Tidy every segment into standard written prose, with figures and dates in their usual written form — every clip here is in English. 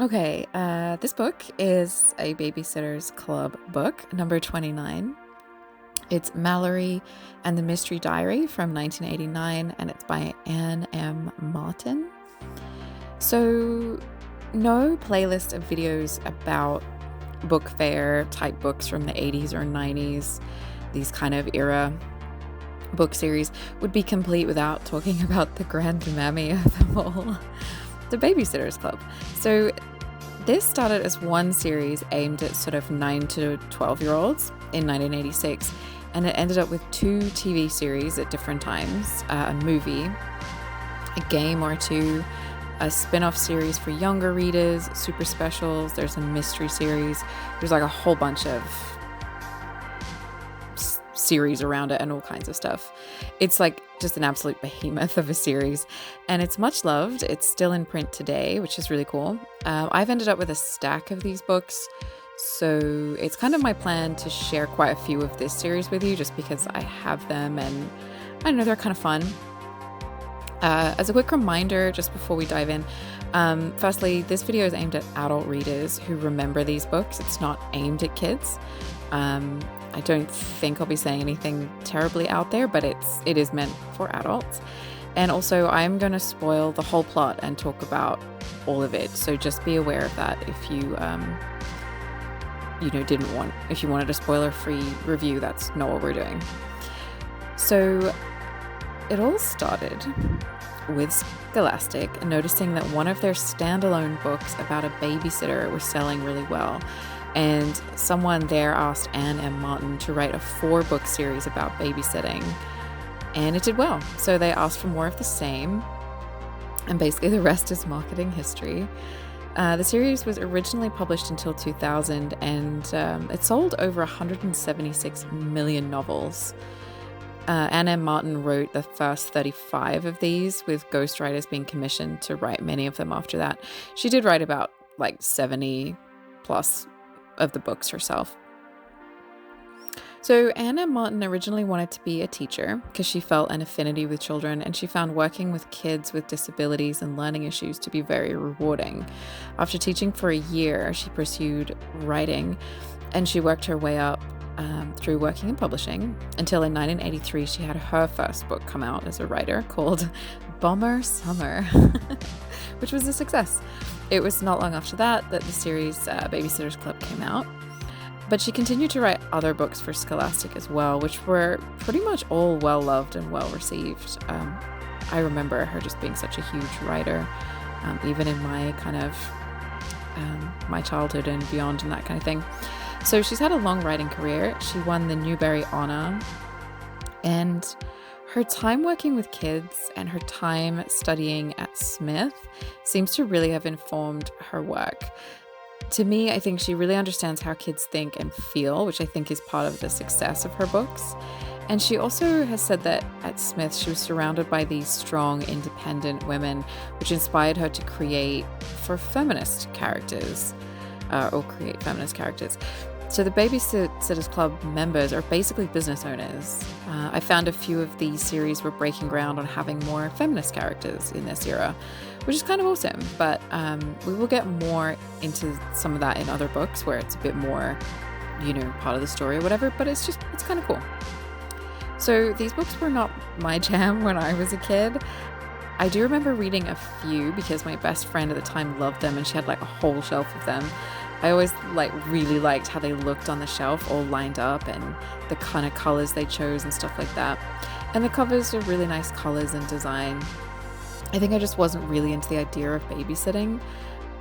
Okay, this book is a Babysitter's Club book, number 29. It's Mallory and the Mystery Diary from 1989, and it's by Anne M. Martin. So, no playlist of videos about book fair type books from the 80s or 90s, these kind of era book series, would be complete without talking about the grand mammy of them all, the Babysitter's Club. So this started as one series aimed at sort of 9 to 12-year-olds in 1986, and it ended up with 2 TV series at different times, a movie, a game or two, a spin-off series for younger readers, super specials, there's a mystery series, there's like a whole bunch of series around it and all kinds of stuff. It's like just an absolute behemoth of a series, and it's much loved. It's still in print today, which is really cool. I've ended up with a stack of these books, so it's kind of my plan to share quite a few of this series with you just because I have them and I don't know, they're kind of fun. As a quick reminder, just before we dive in, firstly, this video is aimed at adult readers who remember these books. It's not aimed at kids. I don't think I'll be saying anything terribly out there, but it is meant for adults. And also, I'm going to spoil the whole plot and talk about all of it. So just be aware of that if you, if you wanted a spoiler-free review, that's not what we're doing. So it all started with Scholastic noticing that one of their standalone books about a babysitter was selling really well. And someone there asked Anne M. Martin to write a 4-book series about babysitting, and it did well. So they asked for more of the same, and basically the rest is marketing history. The series was originally published until 2000, and it sold over 176 million novels. Anne M. Martin wrote the first 35 of these, with ghostwriters being commissioned to write many of them after that. She did write about like 70 plus of the books herself. So Anne M. Martin originally wanted to be a teacher because she felt an affinity with children, and she found working with kids with disabilities and learning issues to be very rewarding. After teaching for a year, she pursued writing, and she worked her way up through working in publishing until in 1983 she had her first book come out as a writer called Bomber Summer, which was a success. It was not long after that the series Babysitter's Club came out, but she continued to write other books for Scholastic as well, which were pretty much all well loved and well received. I remember her just being such a huge writer, even in my kind of my childhood and beyond and that kind of thing. So she's had a long writing career. She won the Newbery Honor, and her time working with kids and her time studying at Smith seems to really have informed her work. To me, I think she really understands how kids think and feel, which I think is part of the success of her books. And she also has said that at Smith, she was surrounded by these strong, independent women, which inspired her to create feminist characters. So the Babysitter's Club members are basically business owners. I found a few of these series were breaking ground on having more feminist characters in this era, which is kind of awesome. But we will get more into some of that in other books where it's a bit more, part of the story or whatever, but it's kind of cool. So these books were not my jam when I was a kid. I do remember reading a few because my best friend at the time loved them and she had like a whole shelf of them. I always really liked how they looked on the shelf all lined up and the kind of colors they chose and stuff like that. And the covers are really nice colors and design. I think I just wasn't really into the idea of babysitting.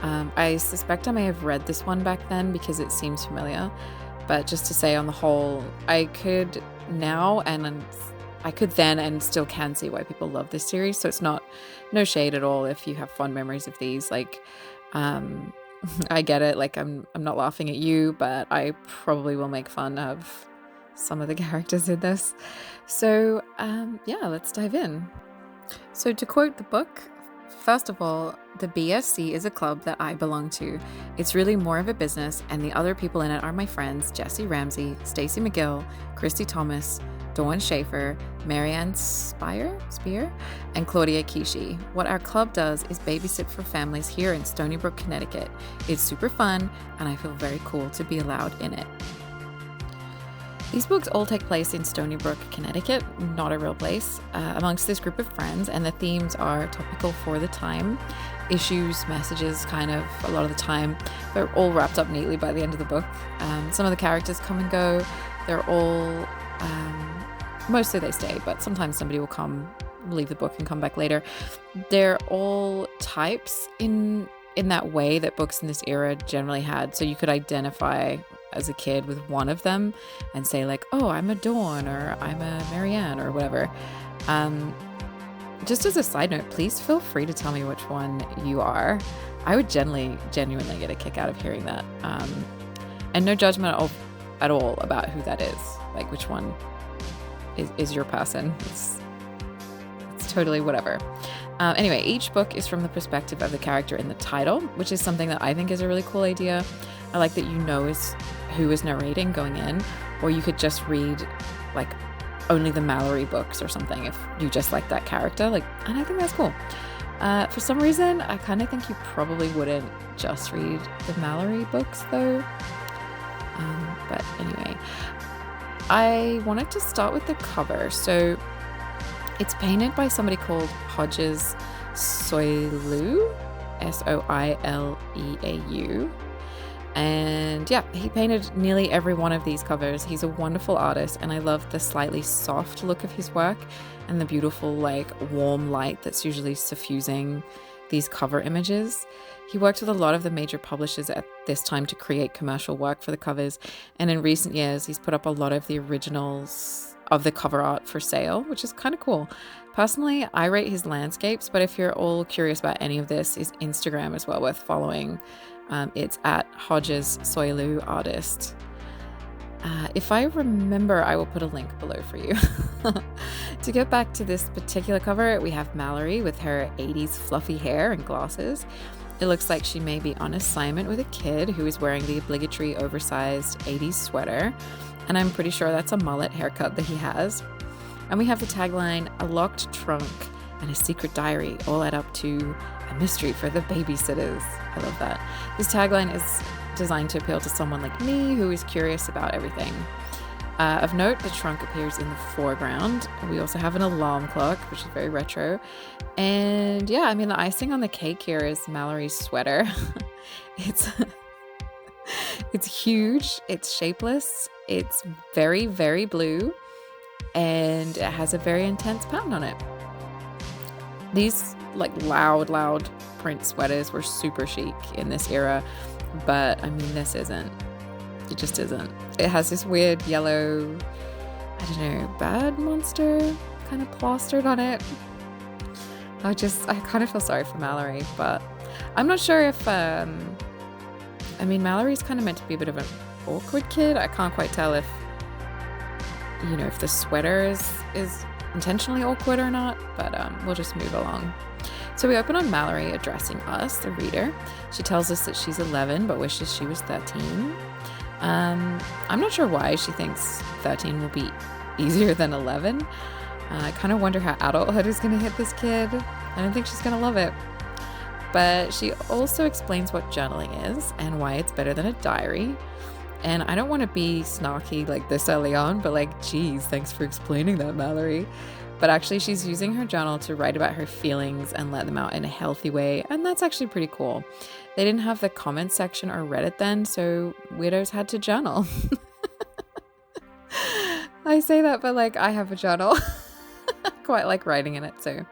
I suspect I may have read this one back then because it seems familiar. But just to say on the whole, I could now and I could then and still can see why people love this series. So it's no shade at all if you have fond memories of these. I get it. I'm not laughing at you, but I probably will make fun of some of the characters in this. So let's dive in. So to quote the book, first of all, the BSC is a club that I belong to. It's really more of a business, and the other people in it are my friends Jessie Ramsey, Stacey McGill, Kristy Thomas, Dawn Schaefer, Marianne Spear, and Claudia Kishi. What our club does is babysit for families here in Stoneybrook, Connecticut. It's super fun, and I feel very cool to be allowed in it. These books all take place in Stoneybrook, Connecticut, not a real place, amongst this group of friends, and the themes are topical for the time. Issues, messages, kind of a lot of the time. They're all wrapped up neatly by the end of the book. Some of the characters come and go. They're all, mostly they stay, but sometimes somebody will come, leave the book and come back later. They're all types in that way that books in this era generally had. So you could identify as a kid with one of them and say like, oh, I'm a Dawn or I'm a Marianne or whatever. Just as a side note, please feel free to tell me which one you are. I would genuinely get a kick out of hearing that. And no judgment at all about who that is, like which one is your person. It's totally whatever. Anyway, each book is from the perspective of the character in the title, which is something that I think is a really cool idea. I like that you know who is narrating going in, or you could just read like only the Mallory books or something if you just like that character. And I think that's cool. For some reason, I kind of think you probably wouldn't just read the Mallory books though. But anyway, I wanted to start with the cover. So it's painted by somebody called Hodges Soileau, Soileau. And yeah, he painted nearly every one of these covers. He's a wonderful artist, and I love the slightly soft look of his work and the beautiful, warm light that's usually suffusing these cover images. He worked with a lot of the major publishers at this time to create commercial work for the covers, and in recent years, he's put up a lot of the originals of the cover art for sale, which is kind of cool. Personally, I rate his landscapes, but if you're all curious about any of this, his Instagram is well worth following. It's at Hodges Soileau Artist. If I remember, I will put a link below for you. To get back to this particular cover, we have Mallory with her 80s fluffy hair and glasses. It looks like she may be on assignment with a kid who is wearing the obligatory oversized 80s sweater. And I'm pretty sure that's a mullet haircut that he has. And we have the tagline, a locked trunk and a secret diary, all add up to a mystery for the babysitters. I love that. This tagline is designed to appeal to someone like me who is curious about everything. Of note, the trunk appears in the foreground. We also have an alarm clock, which is very retro. And yeah, the icing on the cake here is Mallory's sweater. It's huge, it's shapeless, it's very, very blue, and it has a very intense pattern on it. These loud print sweaters were super chic in this era, but this isn't. It just isn't. It has this weird yellow, bad monster kind of plastered on it. I kind of feel sorry for Mallory, but I'm not sure if, Mallory's kind of meant to be a bit of an awkward kid. I can't quite tell if, if the sweater is intentionally awkward or not, but we'll just move along. So we open on Mallory addressing us, the reader. She tells us that she's 11 but wishes she was 13. I'm not sure why she thinks 13 will be easier than 11. I kind of wonder how adulthood is going to hit this kid. I don't think she's going to love it. But she also explains what journaling is and why it's better than a diary. And I don't want to be snarky like this early on, but geez, thanks for explaining that, Mallory. But actually, she's using her journal to write about her feelings and let them out in a healthy way. And that's actually pretty cool. They didn't have the comments section or Reddit then, so weirdos had to journal. I say that, but I have a journal. Quite like writing in it, so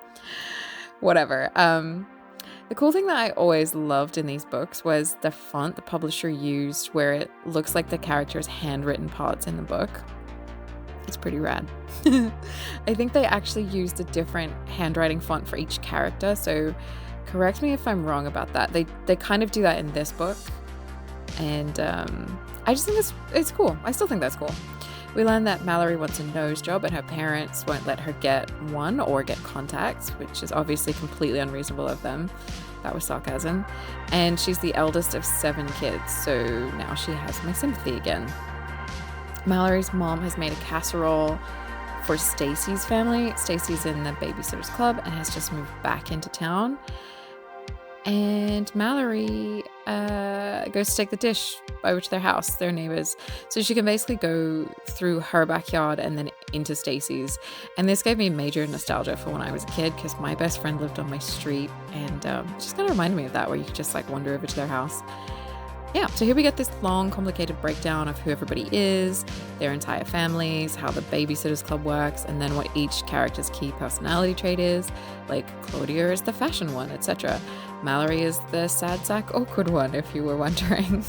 whatever. The cool thing that I always loved in these books was the font the publisher used, where it looks like the character's handwritten parts in the book. It's pretty rad. I think they actually used a different handwriting font for each character, so correct me if I'm wrong about that. They kind of do that in this book, and I just think it's cool. I still think that's cool. We learn that Mallory wants a nose job and her parents won't let her get one or get contacts, which is obviously completely unreasonable of them. That was sarcasm. And she's the eldest of 7 kids, so now she has my sympathy again. Mallory's mom has made a casserole for Stacey's family. Stacey's in the Babysitters Club and has just moved back into town. And Mallory goes to take the dish over to their house, their neighbors. So she can basically go through her backyard and then into Stacey's. And this gave me major nostalgia for when I was a kid, because my best friend lived on my street. And just kind of reminded me of that, where you could just like wander over to their house. Yeah, so here we get this long, complicated breakdown of who everybody is, their entire families, how the Babysitters Club works, and then what each character's key personality trait is. Like, Claudia is the fashion one, etc. Mallory is the sad sack awkward one, if you were wondering.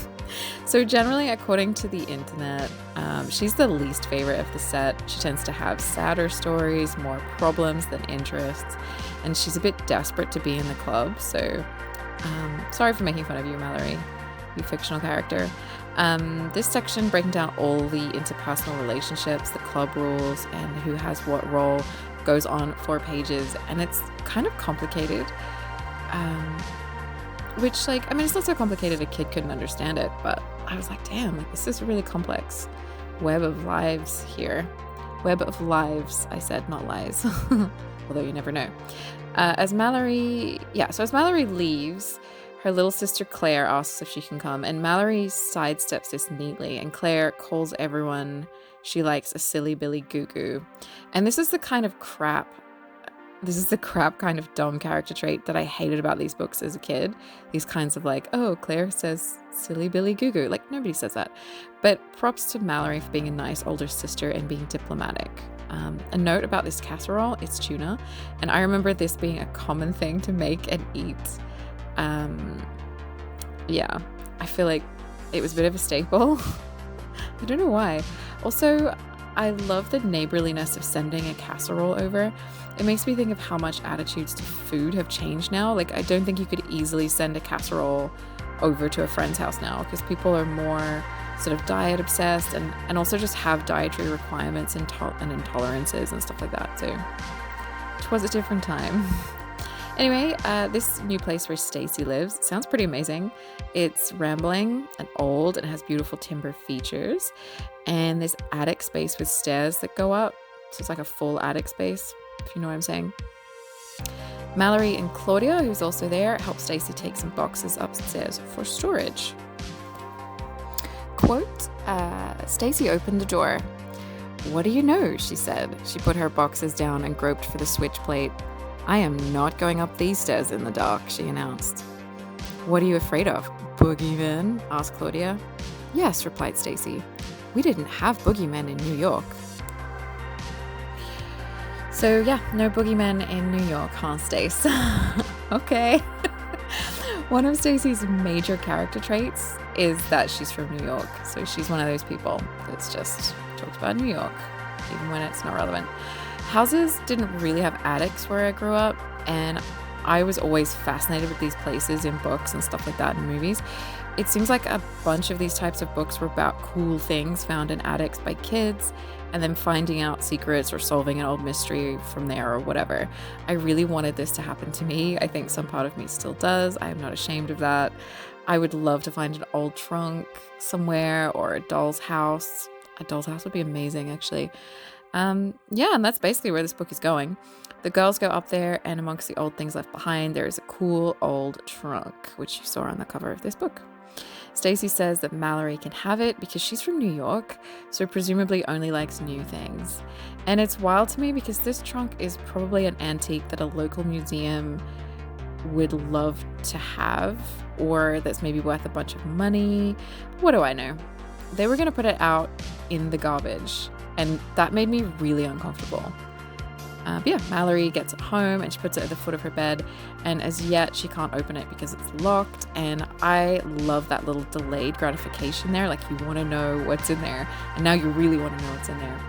So generally, according to the internet, she's the least favorite of the set. She tends to have sadder stories, more problems than interests, and she's a bit desperate to be in the club. So sorry for making fun of you, Mallory, you fictional character. This section, breaking down all the interpersonal relationships, the club rules, and who has what role, goes on 4 pages, and it's kind of complicated. Which, like, I mean, it's not so complicated a kid couldn't understand it, but I was like, damn, like, this is a really complex web of lives here. Web of lives, I said, not lies. Although you never know. As Mallory leaves, her little sister Claire asks if she can come, and Mallory sidesteps this neatly, and Claire calls everyone she likes a silly Billy Goo Goo. And this is the kind of crap kind of dumb character trait that I hated about these books as a kid. These kinds of like, oh, Claire says silly Billy Goo Goo. Like, nobody says that. But props to Mallory for being a nice older sister and being diplomatic. A note about this casserole, it's tuna. And I remember this being a common thing to make and eat. Yeah, I feel like it was a bit of a staple. I don't know why. Also, I love the neighborliness of sending a casserole over. It makes me think of how much attitudes to food have changed now. Like, I don't think you could easily send a casserole over to a friend's house now, because people are more sort of diet obsessed and also just have dietary requirements and intolerances and stuff like that. So it was a different time. Anyway, this new place where Stacey lives sounds pretty amazing. It's rambling and old and has beautiful timber features. And this attic space with stairs that go up. So it's like a full attic space, if you know what I'm saying. Mallory and Claudia, who's also there, help Stacey take some boxes upstairs for storage. Quote, Stacey opened the door. "What do you know?" she said. She put her boxes down and groped for the switch plate. "I am not going up these stairs in the dark," she announced. "What are you afraid of? Boogeymen?" asked Claudia. "Yes," replied Stacey. "We didn't have boogeymen in New York." So yeah, no boogeymen in New York, huh, Stace? Okay. One of Stacey's major character traits is that she's from New York. So she's one of those people that's just talked about New York, even when it's not relevant. Houses didn't really have attics where I grew up, and I was always fascinated with these places in books and stuff like that in movies. It seems like a bunch of these types of books were about cool things found in attics by kids, and then finding out secrets or solving an old mystery from there or whatever. I really wanted this to happen to me. I think some part of me still does. I am not ashamed of that. I would love to find an old trunk somewhere, or a doll's house. A doll's house would be amazing, actually. Yeah, and that's basically where this book is going. The girls go up there, and amongst the old things left behind, there is a cool old trunk, which you saw on the cover of this book. Stacey says that Mallory can have it because she's from New York, so presumably only likes new things. And it's wild to me because this trunk is probably an antique that a local museum would love to have, or that's maybe worth a bunch of money. What do I know? They were going to put it out in the garbage, and that made me really uncomfortable. But yeah, Mallory gets it home and she puts it at the foot of her bed, and as yet she can't open it because it's locked. And I love that little delayed gratification there. Like, you want to know what's in there, and now you really want to know what's in there.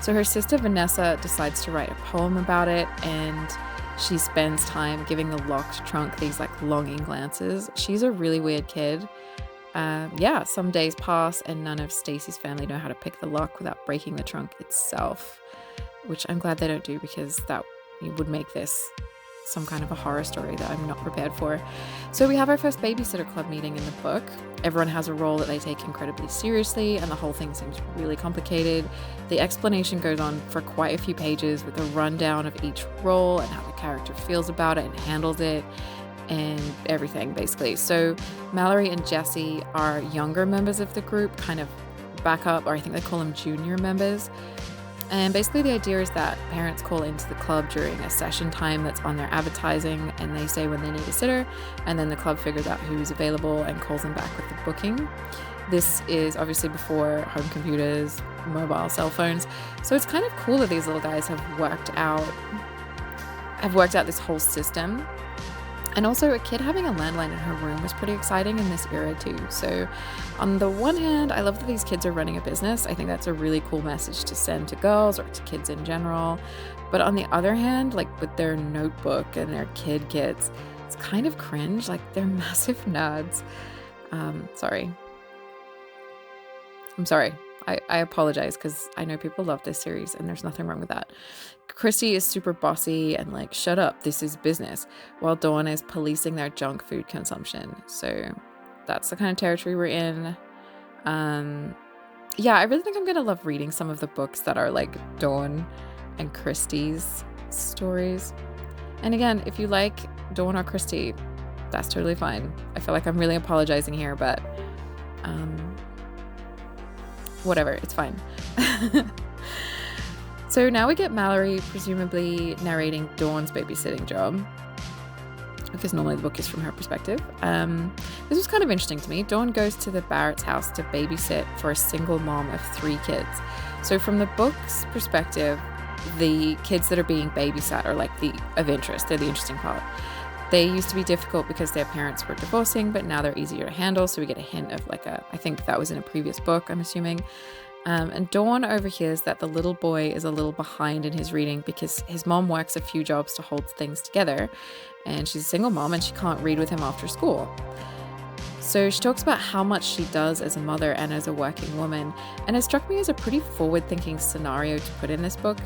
So her sister Vanessa decides to write a poem about it, and she spends time giving the locked trunk these like longing glances. She's a really weird kid. Yeah, some days pass and none of Stacey's family know how to pick the lock without breaking the trunk itself, which I'm glad they don't do, because that would make this some kind of a horror story that I'm not prepared for. So we have our first babysitter club meeting in the book. Everyone has a role that they take incredibly seriously, and the whole thing seems really complicated. The explanation goes on for quite a few pages with a rundown of each role and how the character feels about it and handles it and everything, basically. So Mallory and Jessie are younger members of the group, kind of backup, or I think they call them junior members. And basically the idea is that parents call into the club during a session time that's on their advertising, and they say when they need a sitter, and then the club figures out who's available and calls them back with the booking. This is obviously before home computers, mobile cell phones. So it's kind of cool that these little guys have worked out this whole system. And also, a kid having a landline in her room was pretty exciting in this era too. So on the one hand, I love that these kids are running a business. I think that's a really cool message to send to girls or to kids in general. But on the other hand, like with their notebook and their kid kits, it's kind of cringe. Like, they're massive nerds. Sorry. I'm sorry. I apologize, because I know people love this series and there's nothing wrong with that. Kristy is super bossy and like, shut up, this is business, while Dawn is policing their junk food consumption. So that's the kind of territory we're in. Yeah, I really think I'm gonna love reading some of the books that are like Dawn and Kristy's stories. And again, if you like Dawn or Kristy, that's totally fine. I feel like I'm really apologizing here, but whatever, it's fine. So now we get Mallory presumably narrating Dawn's babysitting job, because normally the book is from her perspective. This was kind of interesting to me. Dawn goes to the Barrett's house to babysit for a single mom of 3 kids. So from the book's perspective, the kids that are being babysat are like of interest. They're the interesting part. They used to be difficult because their parents were divorcing, but now they're easier to handle. So we get a hint of I think that was in a previous book, I'm assuming. And Dawn overhears that the little boy is a little behind in his reading because his mom works a few jobs to hold things together, and she's a single mom and she can't read with him after school. So she talks about how much she does as a mother and as a working woman, and it struck me as a pretty forward-thinking scenario to put in this book.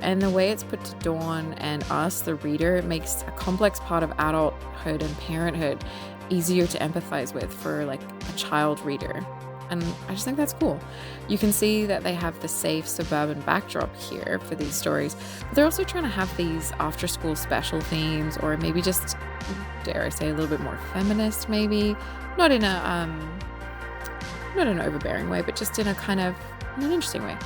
And the way it's put to Dawn and us, the reader, it makes a complex part of adulthood and parenthood easier to empathize with for like a child reader. And I just think that's cool. You can see that they have the safe suburban backdrop here for these stories, but they're also trying to have these after school special themes, or maybe just, dare I say, a little bit more feminist, maybe. Not in an overbearing way, but just in an interesting way.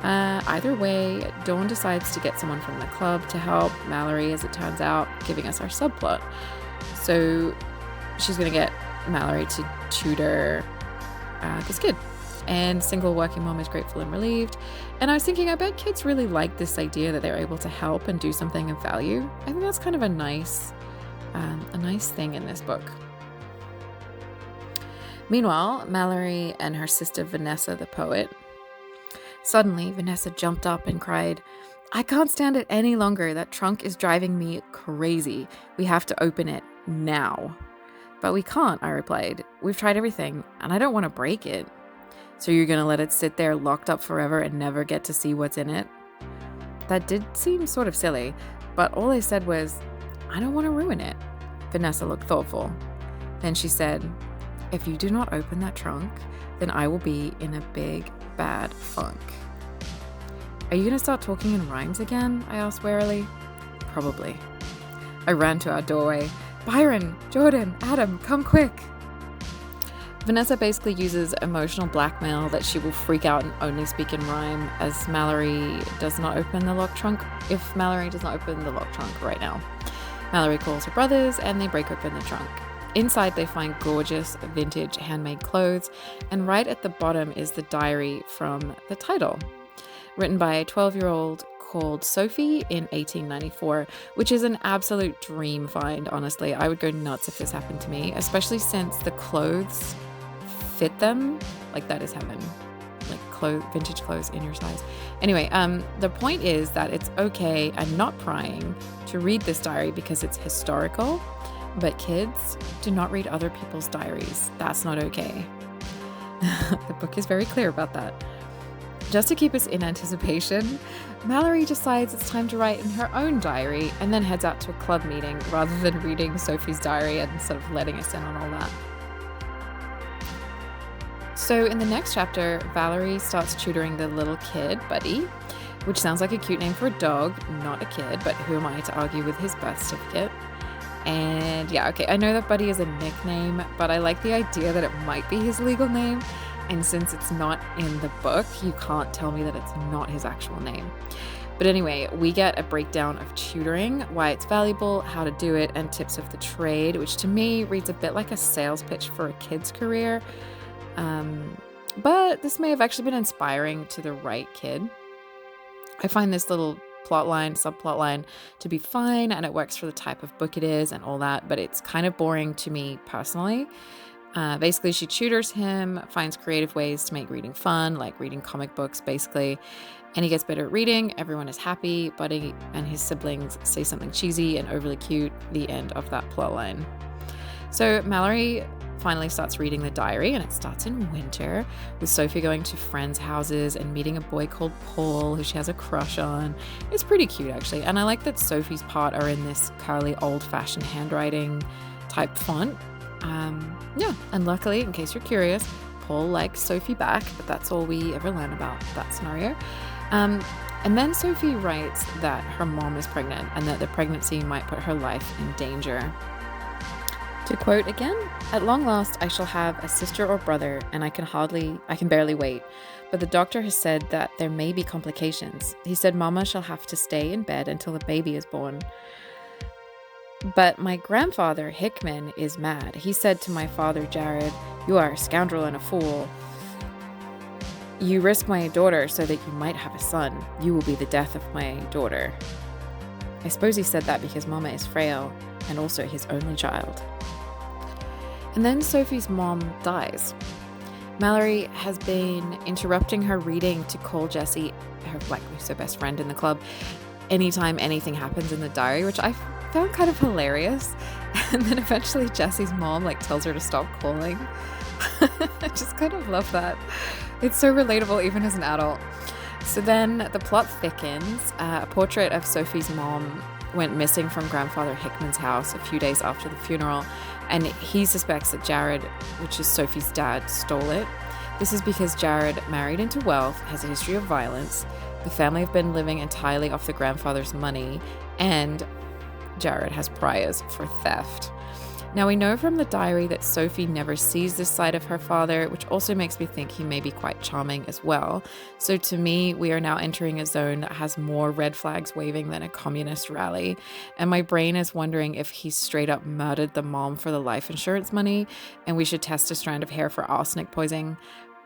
Either way, Dawn decides to get someone from the club to help Mallory, as it turns out, giving us our subplot. So she's going to get Mallory to tutor this kid. And single working mom is grateful and relieved. And I was thinking, I bet kids really like this idea that they're able to help and do something of value. I think that's kind of a nice thing in this book. Meanwhile, Mallory and her sister Vanessa, the poet. Suddenly, Vanessa jumped up and cried, "I can't stand it any longer. That trunk is driving me crazy. We have to open it now." "But we can't," I replied. "We've tried everything, and I don't want to break it." "So you're going to let it sit there locked up forever and never get to see what's in it?" That did seem sort of silly, but all I said was, "I don't want to ruin it." Vanessa looked thoughtful. Then she said, "If you do not open that trunk, then I will be in a big, bad funk." "Are you going to start talking in rhymes again?" I asked warily. "Probably." I ran to our doorway. "Byron, Jordan, Adam, come quick." Vanessa basically uses emotional blackmail that she will freak out and only speak in rhyme as Mallory does not open the locked trunk. If Mallory does not open the locked trunk right now. Mallory calls her brothers and they break open the trunk. Inside they find gorgeous vintage handmade clothes, and right at the bottom is the diary from the title, written by a 12-year-old called Sophie in 1894, which is an absolute dream find, honestly. I would go nuts if this happened to me, especially since the clothes fit them. Like, that is heaven. Like, vintage clothes in your size. Anyway, the point is that it's okay, I'm not prying, to read this diary because it's historical, but kids, do not read other people's diaries. That's not okay. The book is very clear about that. Just to keep us in anticipation, Mallory decides it's time to write in her own diary and then heads out to a club meeting rather than reading Sophie's diary and sort of letting us in on all that. So in the next chapter, Valerie starts tutoring the little kid, Buddy, which sounds like a cute name for a dog, not a kid, but who am I to argue with his birth certificate? And yeah, okay, I know that Buddy is a nickname, but I like the idea that it might be his legal name. And since it's not in the book, you can't tell me that it's not his actual name. But anyway, we get a breakdown of tutoring, why it's valuable, how to do it, and tips of the trade, which to me reads a bit like a sales pitch for a kid's career. But this may have actually been inspiring to the right kid. I find this little subplot line to be fine, and it works for the type of book it is and all that, but it's kind of boring to me personally. Basically, she tutors him, finds creative ways to make reading fun, like reading comic books, basically. And he gets better at reading. Everyone is happy. Buddy and his siblings say something cheesy and overly cute. The end of that plotline. So Mallory finally starts reading the diary, and it starts in winter with Sophie going to friends' houses and meeting a boy called Paul who she has a crush on. It's pretty cute, actually. And I like that Sophie's part are in this curly, old-fashioned handwriting type font. Yeah, and luckily, in case you're curious, Paul likes Sophie back, but that's all we ever learn about that scenario. And then Sophie writes that her mom is pregnant and that the pregnancy might put her life in danger. To quote again, "At long last I shall have a sister or brother, and I can barely wait. But the doctor has said that there may be complications. He said Mama shall have to stay in bed until the baby is born. But my grandfather, Hickman, is mad. He said to my father, Jared, 'You are a scoundrel and a fool. You risk my daughter so that you might have a son. You will be the death of my daughter.' I suppose he said that because Mama is frail and also his only child." And then Sophie's mom dies. Mallory has been interrupting her reading to call Jessie, who's her best friend in the club, anytime anything happens in the diary, which I found kind of hilarious. And then eventually Jessie's mom tells her to stop calling. I just kind of love that. It's so relatable even as an adult. So then the plot thickens. A portrait of Sophie's mom went missing from Grandfather Hickman's house a few days after the funeral, and he suspects that Jared, which is Sophie's dad, stole it. This is because Jared married into wealth, has a history of violence. The family have been living entirely off the grandfather's money, and Jared has priors for theft. Now, we know from the diary that Sophie never sees this side of her father, which also makes me think he may be quite charming as well. So to me, we are now entering a zone that has more red flags waving than a communist rally. And my brain is wondering if he straight up murdered the mom for the life insurance money, and we should test a strand of hair for arsenic poisoning.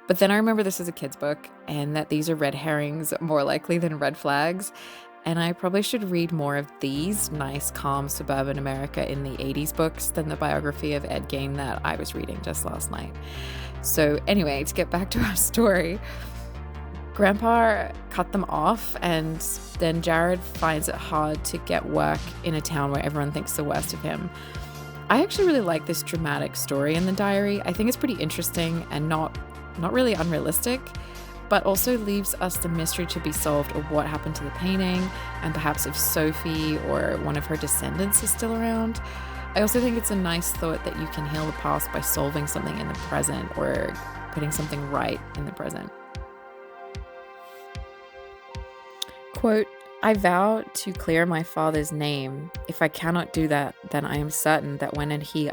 But then I remember this is a kid's book, and that these are red herrings more likely than red flags. And I probably should read more of these nice, calm suburban America in the 80s books than the biography of Ed Gein that I was reading just last night. So anyway, to get back to our story, Grandpa cut them off, and then Jared finds it hard to get work in a town where everyone thinks the worst of him. I actually really like this dramatic story in the diary. I think it's pretty interesting and not really unrealistic, but also leaves us the mystery to be solved of what happened to the painting, and perhaps if Sophie or one of her descendants is still around. I also think it's a nice thought that you can heal the past by solving something in the present or putting something right in the present. Quote, "I vow to clear my father's name. If I cannot do that, then I am certain that when he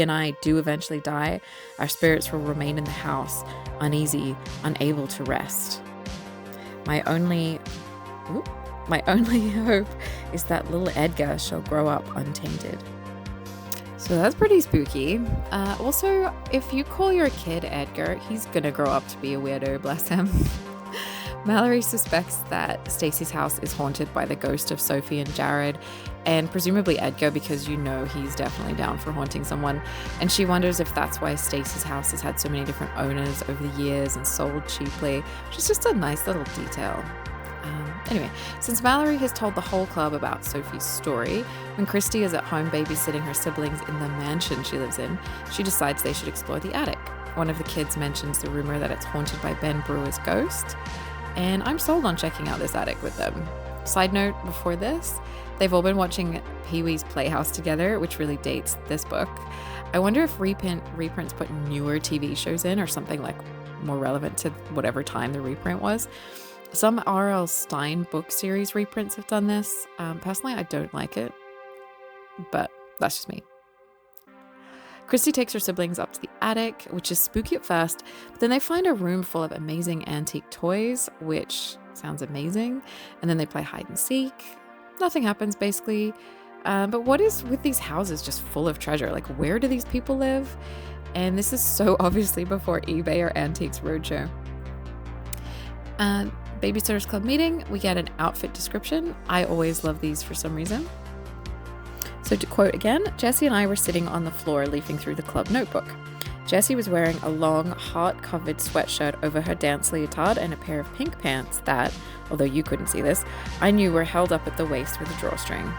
and I do eventually die, our spirits will remain in the house, uneasy, unable to rest. My only hope is that little Edgar shall grow up untainted." So that's pretty spooky. Also, if you call your kid Edgar, he's gonna grow up to be a weirdo, bless him. Mallory suspects that Stacey's house is haunted by the ghost of Sophie and Jared, and presumably Edgar, because he's definitely down for haunting someone. And she wonders if that's why Stacey's house has had so many different owners over the years and sold cheaply, which is just a nice little detail. Anyway, since Mallory has told the whole club about Sophie's story, when Kristy is at home babysitting her siblings in the mansion she lives in, she decides they should explore the attic. One of the kids mentions the rumor that it's haunted by Ben Brewer's ghost. and I'm sold on checking out this attic with them. Side note, before this, they've all been watching Pee-wee's Playhouse together, which really dates this book. I wonder if reprints put newer TV shows in or something like more relevant to whatever time the reprint was. Some R.L. Stein book series reprints have done this. Personally, I don't like it, but that's just me. Kristy takes her siblings up to the attic, which is spooky at first, but then they find a room full of amazing antique toys, which sounds amazing, and then they play hide and seek. Nothing happens, basically. But what is with these houses just full of treasure? Like, where do these people live? And this is so obviously before eBay or Antiques Roadshow. Babysitters Club meeting, we get an outfit description. I always love these for some reason. So to quote again, Jessie and I were sitting on the floor leafing through the club notebook. Jessie was wearing a long, heart-covered sweatshirt over her dance leotard and a pair of pink pants that, although you couldn't see this, I knew were held up at the waist with a drawstring.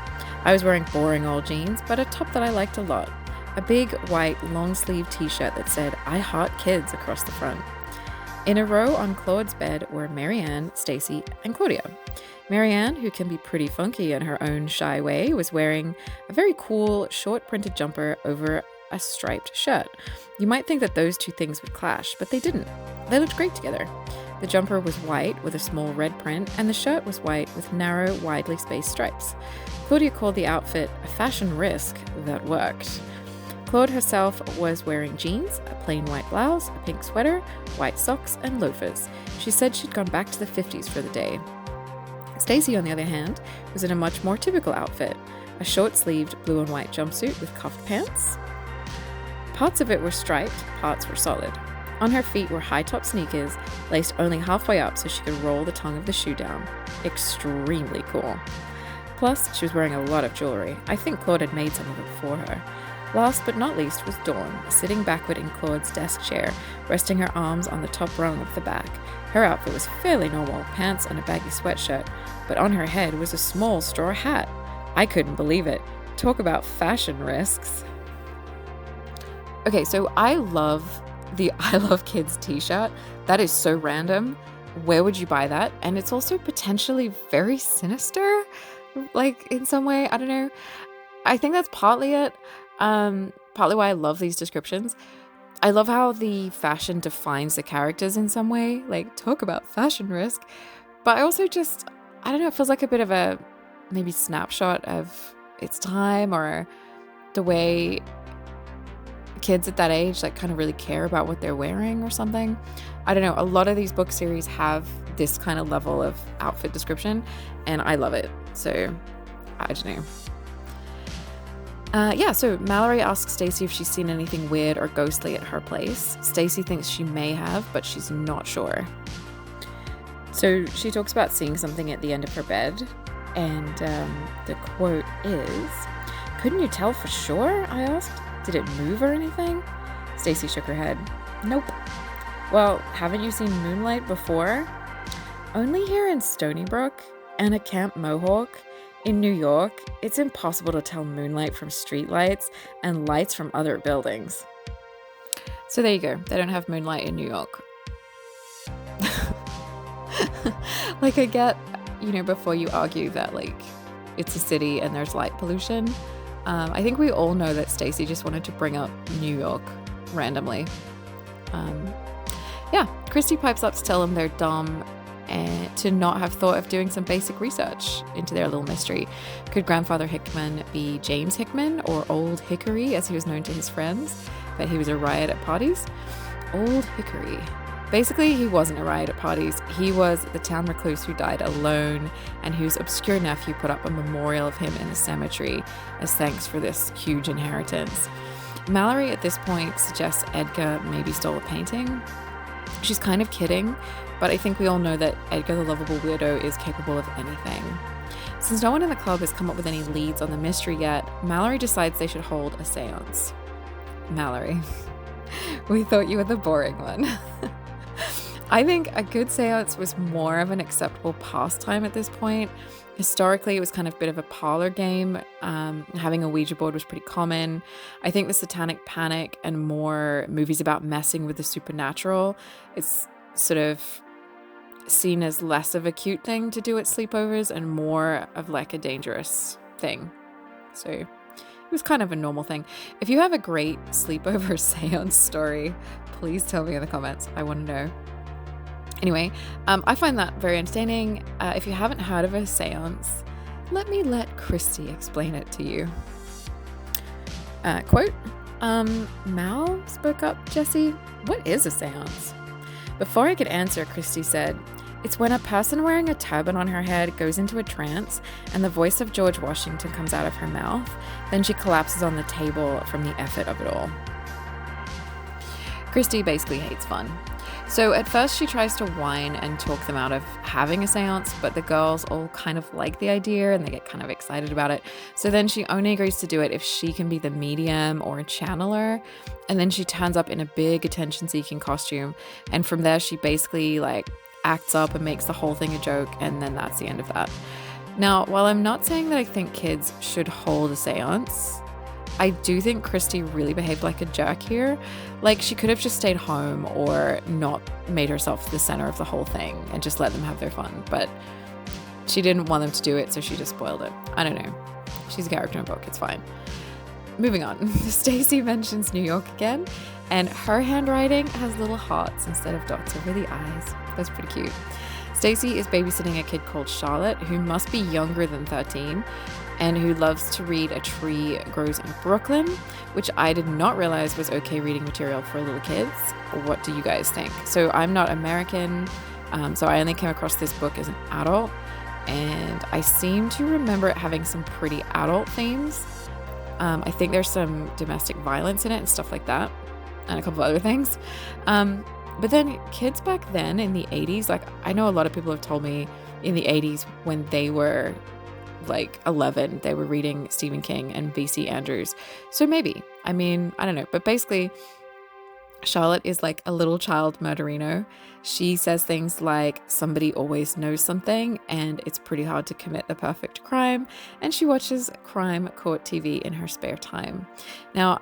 I was wearing boring old jeans, but a top that I liked a lot. A big, white, long-sleeve t-shirt that said, "I heart kids" across the front. In a row on Claude's bed were Marianne, Stacey, and Claudia. Marianne, who can be pretty funky in her own shy way, was wearing a very cool, short printed jumper over a striped shirt. You might think that those two things would clash, but they didn't. They looked great together. The jumper was white with a small red print, and the shirt was white with narrow, widely spaced stripes. Claudia called the outfit a fashion risk that worked. Claude herself was wearing jeans, a plain white blouse, a pink sweater, white socks, and loafers. She said she'd gone back to the 50s for the day. Stacey, on the other hand, was in a much more typical outfit, a short-sleeved blue and white jumpsuit with cuffed pants. Parts of it were striped, parts were solid. On her feet were high-top sneakers, laced only halfway up so she could roll the tongue of the shoe down. Extremely cool. Plus, she was wearing a lot of jewelry. I think Claude had made some of it for her. Last but not least was Dawn, sitting backward in Claude's desk chair, resting her arms on the top rung of the back. Her outfit was fairly normal, pants and a baggy sweatshirt, but on her head was a small straw hat. I couldn't believe it. Talk about fashion risks. Okay, so I love the I Love Kids t-shirt. That is so random. Where would you buy that? And it's also potentially very sinister, like in some way. I don't know. I think that's partly it. Partly why I love these descriptions. I love how the fashion defines the characters in some way, like talk about fashion risk. But I also just, I don't know, it feels like a bit of a maybe snapshot of its time or the way kids at that age like kind of really care about what they're wearing or something. I don't know, a lot of these book series have this kind of level of outfit description and I love it. So I don't know. So Mallory asks Stacey if she's seen anything weird or ghostly at her place. Stacey thinks she may have, but she's not sure. So she talks about seeing something at the end of her bed, and the quote is, "Couldn't you tell for sure?" I asked. "Did it move or anything?" Stacey shook her head. "Nope." "Well, haven't you seen moonlight before?" "Only here in Stoneybrook and at Camp Mohawk. In New York, it's impossible to tell moonlight from streetlights and lights from other buildings." So there you go. They don't have moonlight in New York. Like I get, before you argue that like it's a city and there's light pollution, I think we all know that Stacey just wanted to bring up New York randomly. Kristy pipes up to tell them they're dumb and to not have thought of doing some basic research into their little mystery. Could Grandfather Hickman be James Hickman, or Old Hickory as he was known to his friends, but he was a riot at parties? Old Hickory. Basically, he wasn't a riot at parties. He was the town recluse who died alone and whose obscure nephew put up a memorial of him in the cemetery as thanks for this huge inheritance. Mallory at this point suggests Edgar maybe stole a painting. She's kind of kidding, but I think we all know that Edgar the lovable weirdo is capable of anything. Since no one in the club has come up with any leads on the mystery yet, Mallory decides they should hold a seance. Mallory, we thought you were the boring one. I think a good seance was more of an acceptable pastime at this point. Historically, it was kind of a bit of a parlor game. Having a Ouija board was pretty common. I think the Satanic Panic and more movies about messing with the supernatural, it's sort of seen as less of a cute thing to do at sleepovers and more of like a dangerous thing. So it was kind of a normal thing. If you have a great sleepover seance story, please tell me in the comments. I want to know. Anyway, I find that very entertaining. If you haven't heard of a seance, let Kristy explain it to you. Quote, Mal, spoke up Jessie. What is a seance? Before I could answer, Kristy said, it's when a person wearing a turban on her head goes into a trance and the voice of George Washington comes out of her mouth. Then she collapses on the table from the effort of it all. Kristy basically hates fun. So at first she tries to whine and talk them out of having a seance, but the girls all kind of like the idea and they get kind of excited about it. So then she only agrees to do it if she can be the medium or a channeler. And then she turns up in a big attention-seeking costume. And from there she basically like acts up and makes the whole thing a joke. And then that's the end of that. Now, while I'm not saying that I think kids should hold a seance, I do think Kristy really behaved like a jerk here. Like, she could have just stayed home or not made herself the center of the whole thing and just let them have their fun. But she didn't want them to do it, so she just spoiled it. I don't know. She's a character in a book. It's fine. Moving on. Stacey mentions New York again, and her handwriting has little hearts instead of dots over the eyes. That's pretty cute. Stacey is babysitting a kid called Charlotte, who must be younger than 13, and who loves to read A Tree Grows in Brooklyn, which I did not realize was okay reading material for little kids. What do you guys think? So I'm not American, so I only came across this book as an adult, and I seem to remember it having some pretty adult themes. I think there's some domestic violence in it and stuff like that, and a couple of other things. But then kids back then in the 80s, like I know a lot of people have told me in the 80s when they were like 11, they were reading Stephen King and V.C. Andrews. So maybe, I mean, I don't know. But basically, Charlotte is like a little child murderino. She says things like somebody always knows something and it's pretty hard to commit the perfect crime. And she watches crime court TV in her spare time. Now,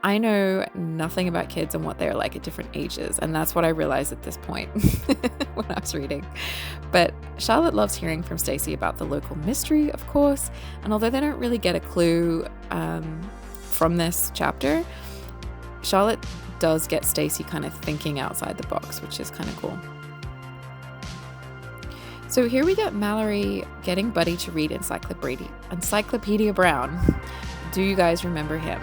I know nothing about kids and what they're like at different ages, and that's what I realized at this point when I was reading. But Charlotte loves hearing from Stacey about the local mystery, of course, and although they don't really get a clue from this chapter, Charlotte does get Stacey kind of thinking outside the box, which is kind of cool. So here we get Mallory getting Buddy to read Encyclopedia Brown. Do you guys remember him?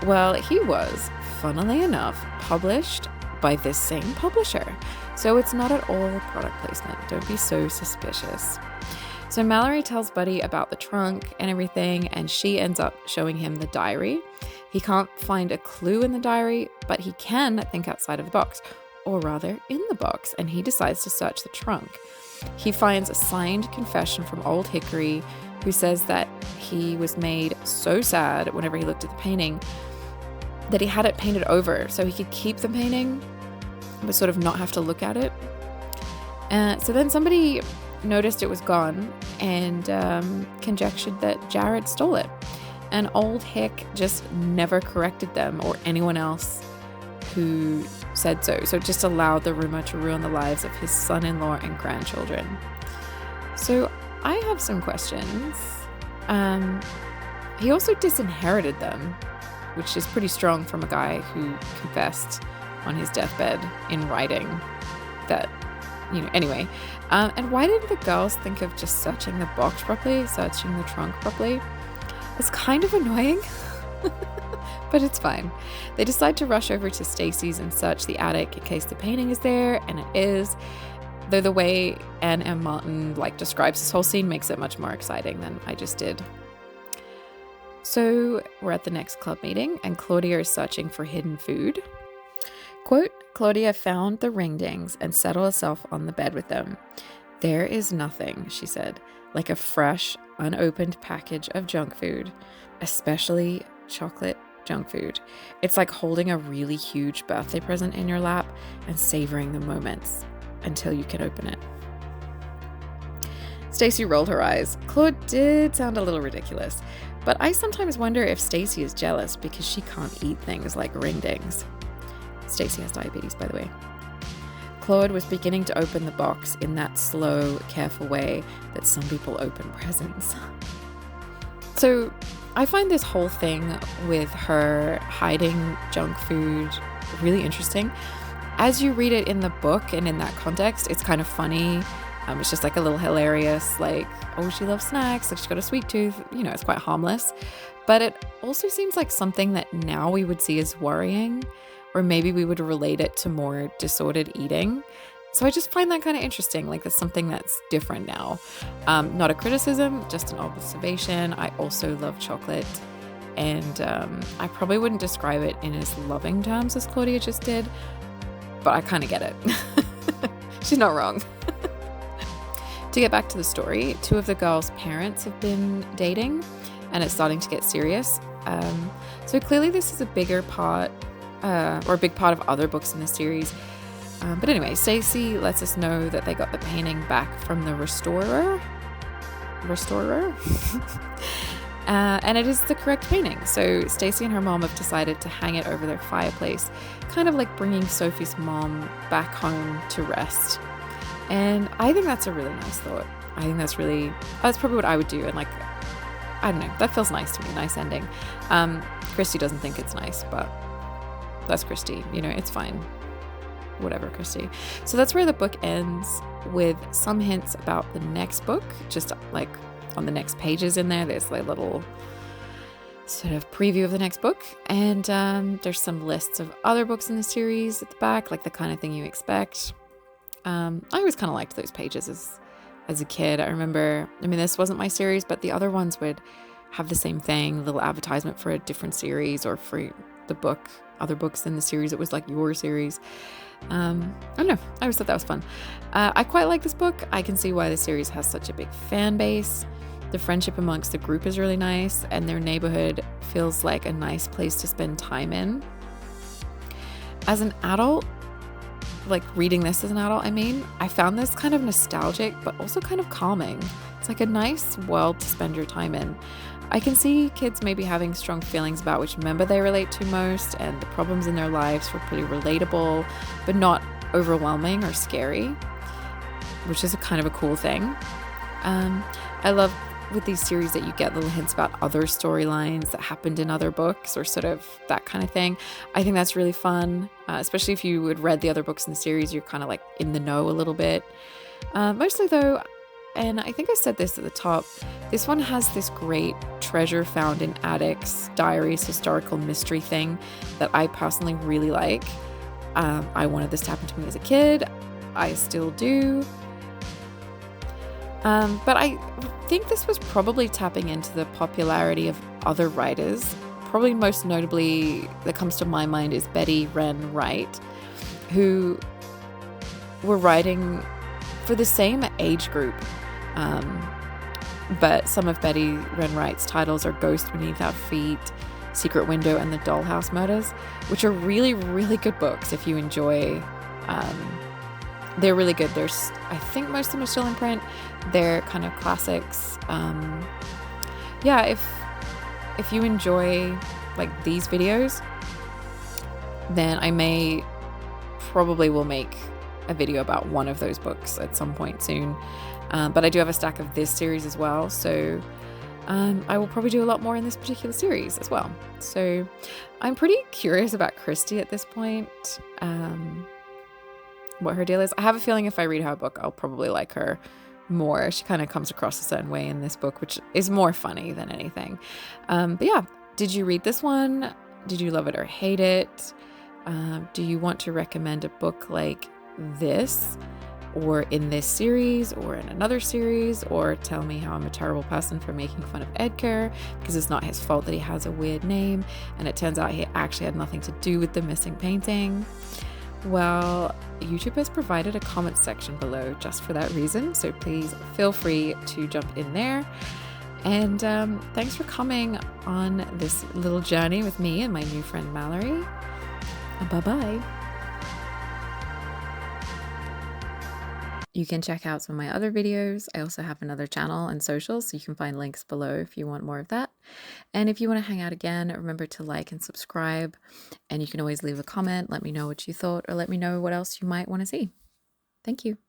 Well, he was, funnily enough, published by this same publisher. So it's not at all product placement. Don't be so suspicious. So Mallory tells Buddy about the trunk and everything, and she ends up showing him the diary. He can't find a clue in the diary, but he can think outside of the box, or rather in the box, and he decides to search the trunk. He finds a signed confession from Old Hickory, who says that he was made so sad whenever he looked at the painting that he had it painted over so he could keep the painting but sort of not have to look at it. So then somebody noticed it was gone and conjectured that Jared stole it. And Old Hick just never corrected them or anyone else who said so. So it just allowed the rumor to ruin the lives of his son-in-law and grandchildren. So I have some questions. He also disinherited them, which is pretty strong from a guy who confessed on his deathbed in writing that, anyway. And why didn't the girls think of just searching the box properly, searching the trunk properly? It's kind of annoying, but it's fine. They decide to rush over to Stacey's and search the attic in case the painting is there, and it is. Though the way Anne M. Martin describes this whole scene makes it much more exciting than I just did. So we're at the next club meeting, and Claudia is searching for hidden food. Quote, Claudia found the ring-dings and settled herself on the bed with them. There is nothing, she said, like a fresh, unopened package of junk food, especially chocolate junk food. It's like holding a really huge birthday present in your lap and savoring the moments until you can open it. Stacey rolled her eyes. Claude did sound a little ridiculous, but I sometimes wonder if Stacey is jealous because she can't eat things like ring-dings. Stacey has diabetes, by the way. Claude was beginning to open the box in that slow, careful way that some people open presents. So I find this whole thing with her hiding junk food really interesting. As you read it in the book and in that context, it's kind of funny. It's just like a little hilarious, like, oh, she loves snacks, like she's got a sweet tooth, it's quite harmless. But it also seems like something that now we would see as worrying, or maybe we would relate it to more disordered eating. So I just find that kind of interesting, like that's something that's different now. Not a criticism, just an observation. I also love chocolate, and I probably wouldn't describe it in as loving terms as Claudia just did, but I kind of get it. She's not wrong. To get back to the story, 2 of the girls' parents have been dating, and it's starting to get serious. So clearly this is a bigger part, or a big part of other books in the series. But anyway, Stacey lets us know that they got the painting back from the restorer. And it is the correct painting. So Stacey and her mom have decided to hang it over their fireplace, kind of like bringing Sophie's mom back home to rest. And I think that's a really nice thought. I think that's probably what I would do. And like, I don't know, that feels nice to me, nice ending. Kristy doesn't think it's nice, but that's Kristy, it's fine. Whatever, Kristy. So that's where the book ends, with some hints about the next book, just like on the next pages in there. There's like little sort of preview of the next book. And there's some lists of other books in the series at the back, like the kind of thing you expect. I always kind of liked those pages as a kid. I remember, this wasn't my series, but the other ones would have the same thing, little advertisement for a different series, or for the book, other books in the series. It was like your series. I don't know. I always thought that was fun. I quite like this book. I can see why the series has such a big fan base. The friendship amongst the group is really nice, and their neighborhood feels like a nice place to spend time in. As an adult, like reading this as an adult, I found this kind of nostalgic, but also kind of calming. It's like a nice world to spend your time in. I can see kids maybe having strong feelings about which member they relate to most, and the problems in their lives were pretty relatable, but not overwhelming or scary, which is a kind of a cool thing. I love with these series that you get little hints about other storylines that happened in other books, or sort of that kind of thing. I think that's really fun, especially if you had read the other books in the series. You're kind of like in the know a little bit. Mostly though, and I think I said this at the top, this one has this great treasure found in attics, diaries, historical mystery thing that I personally really like. I wanted this to happen to me as a kid. I still do. But I think this was probably tapping into the popularity of other writers. Probably most notably that comes to my mind is Betty Wren Wright, who were writing for the same age group. But some of Betty Wren Wright's titles are Ghost Beneath Our Feet, Secret Window, and The Dollhouse Murders, which are really, really good books if you enjoy. They're really good. I think most of them are still in print. They're kind of classics. If you enjoy like these videos, then I probably will make a video about one of those books at some point soon. But I do have a stack of this series as well, so I will probably do a lot more in this particular series as well. So I'm pretty curious about Kristy at this point, what her deal is. I have a feeling if I read her book, I'll probably like her more. She kind of comes across a certain way in this book, which is more funny than anything. But yeah, did you read this one? Did you love it or hate it? Do you want to recommend a book like this, or in this series, or in another series, or tell me how I'm a terrible person for making fun of Edgar because it's not his fault that he has a weird name and it turns out he actually had nothing to do with the missing painting? Well, YouTube has provided a comment section below just for that reason, so please feel free to jump in there. And thanks for coming on this little journey with me and my new friend Mallory. Bye-bye. You can check out some of my other videos. I also have another channel and socials, so you can find links below if you want more of that. And if you want to hang out again, remember to like and subscribe. And you can always leave a comment, let me know what you thought, or let me know what else you might want to see. Thank you.